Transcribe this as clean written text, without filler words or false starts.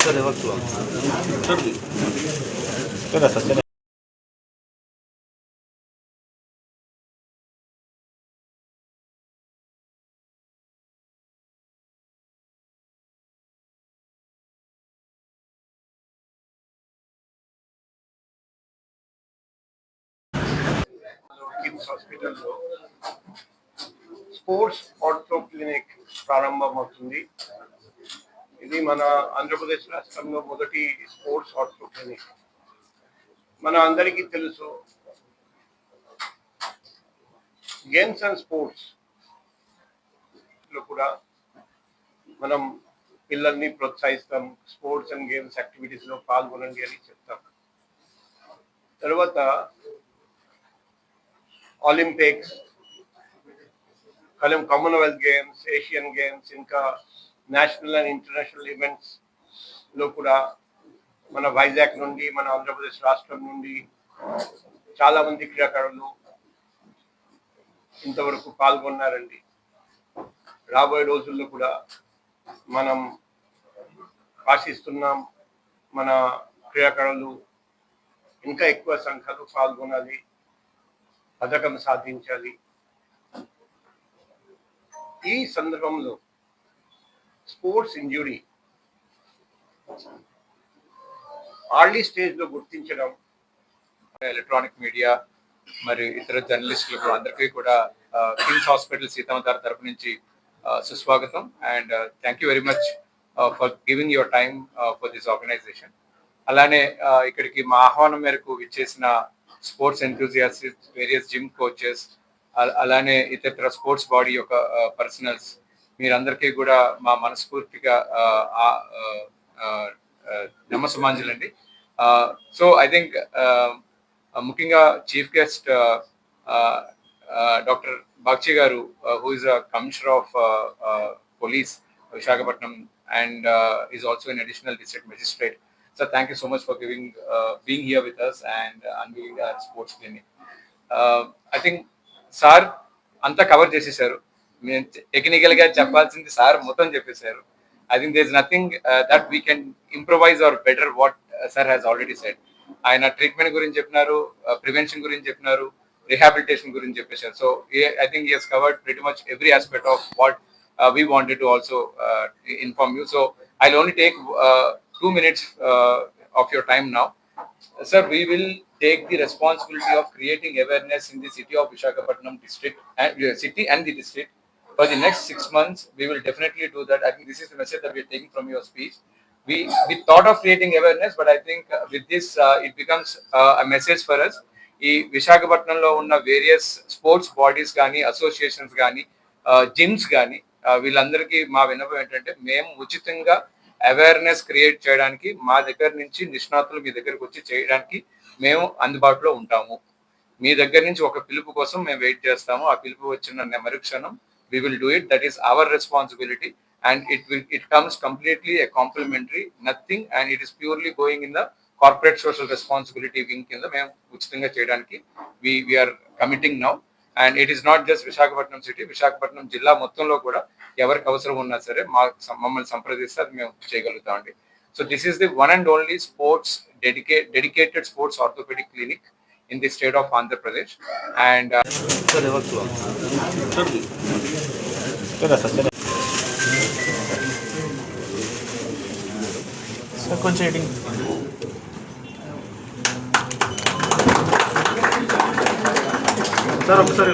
సరే వస్తువా సరే సార్ సరే కిమ్స్ హాస్పిటల్లో స్పోర్ట్స్ ఆర్థో క్లినిక్ ప్రారంభమవుతుంది. ఇది మన ఆంధ్రప్రదేశ్ రాష్ట్రంలో మొదటి స్పోర్ట్స్ ఆర్థో క్లినిక్. మన అందరికీ తెలుసు, గేమ్స్ అండ్ స్పోర్ట్స్ లో కూడా మనం పిల్లల్ని ప్రోత్సహిస్తాం. స్పోర్ట్స్ అండ్ గేమ్స్ యాక్టివిటీస్ లో పాల్గొనండి అని చెప్తాం. తర్వాత Olympics, Commonwealth games, Asian games, ఇంకా నేషనల్ అండ్ ఇంటర్నేషనల్ ఈవెంట్స్ లో కూడా మన వైజాగ్ నుండి, మన ఆంధ్రప్రదేశ్ రాష్ట్రం నుండి చాలా మంది క్రీడాకారులు ఇంతవరకు పాల్గొన్నారండి. రాబోయే రోజుల్లో కూడా మనం ఆశిస్తున్నాం మన క్రీడాకారులు ఇంకా ఎక్కువ సంఖ్యలో పాల్గొనాలి, పథకం సాధించాలి. ఈ సందర్భంలో స్పోర్ట్స్ ఇంజురీ ఆర్లీ స్టేజ్ లో గుర్తించడం, ఎలక్ట్రానిక్ మీడియా మరియు ఇతర జర్నలిస్టులకు అందరికీ కూడా కిమ్స్ హాస్పిటల్ సీతమ్మధార తరపు నుంచి సుస్వాగతం. And thank you very much for giving your time for this organization. అలానే ఇక్కడికి మా ఆహ్వానం మేరకు ఇచ్చేసిన sports enthusiastics, various gym coaches, అలానే ఇతర స్పోర్ట్స్ బాడీ యొక్క పర్సనల్స్, మీరందరికీ కూడా మా మనస్ఫూర్తిగా నమస్సమాంజలండి. సో ఐ థింక్ ముఖ్యంగా చీఫ్ గెస్ట్ డాక్టర్ బాగ్చి గారు, who is a commissioner of police Visakhapatnam and is also an additional district magistrate. So thank you so much for being here with us and unveiling our sports clinic. I think sir అంతా cover చేసేసారు. మేము technical గా చెప్పాల్సింది sir మొత్తం చెప్పేశారు. I think there is nothing that we can improvise or better what sir has already said. ఆయన treatment గురించి చెప్పినారు, ప్రివెన్షన్ గురించి చెప్పినారు, రిహాబిలిటేషన్ గురించి చెప్పేశారు. So I think he has covered pretty much every aspect of what we wanted to also inform you. So I'll only take 2 minutes of your time now. Sir, we will take the responsibility of creating awareness in the city of Visakhapatnam district and city and the district for the next 6 months. We will definitely do that. I think this is the message that we are taking from your speech. We thought of creating awareness, but I think with this it becomes a message for us. ఈ విశాఖపట్నంలో ఉన్న various sports bodies కానీ, associations కానీ, gyms కానీ, వీళ్ళందరికీ మా విన్నపం ఏంటంటే, మేము ఉచితంగా అవేర్నెస్ క్రియేట్ చేయడానికి మా దగ్గర నుంచి నిష్ణాతులు మీ దగ్గరకు వచ్చి చేయడానికి మేము అందుబాటులో ఉంటాము. మీ దగ్గర నుంచి ఒక పిలుపు కోసం మేము వెయిట్ చేస్తాము. ఆ పిలుపు వచ్చిన మరుక్షణం we will do it. That is our responsibility, and it comes completely a complimentary, nothing, and it is purely going in the corporate social responsibility wing కింద మేము ఉచితంగా చేయడానికి we are committing now. And it is not just Visakhapatnam city, Visakhapatnam జిల్లా మొత్తంలో కూడా ఎవరికి అవసరం ఉన్నా సరే మమ్మల్ని సంప్రదిస్తే అది మేము చేయగలుగుతామండి. So this is the one and only sports dedicated sports orthopedic clinic in the state of Andhra Pradesh. And సరే వస్తువా సరే సరే సార్ కొంచెం ఎడింగ్ సార్ ఒకసారి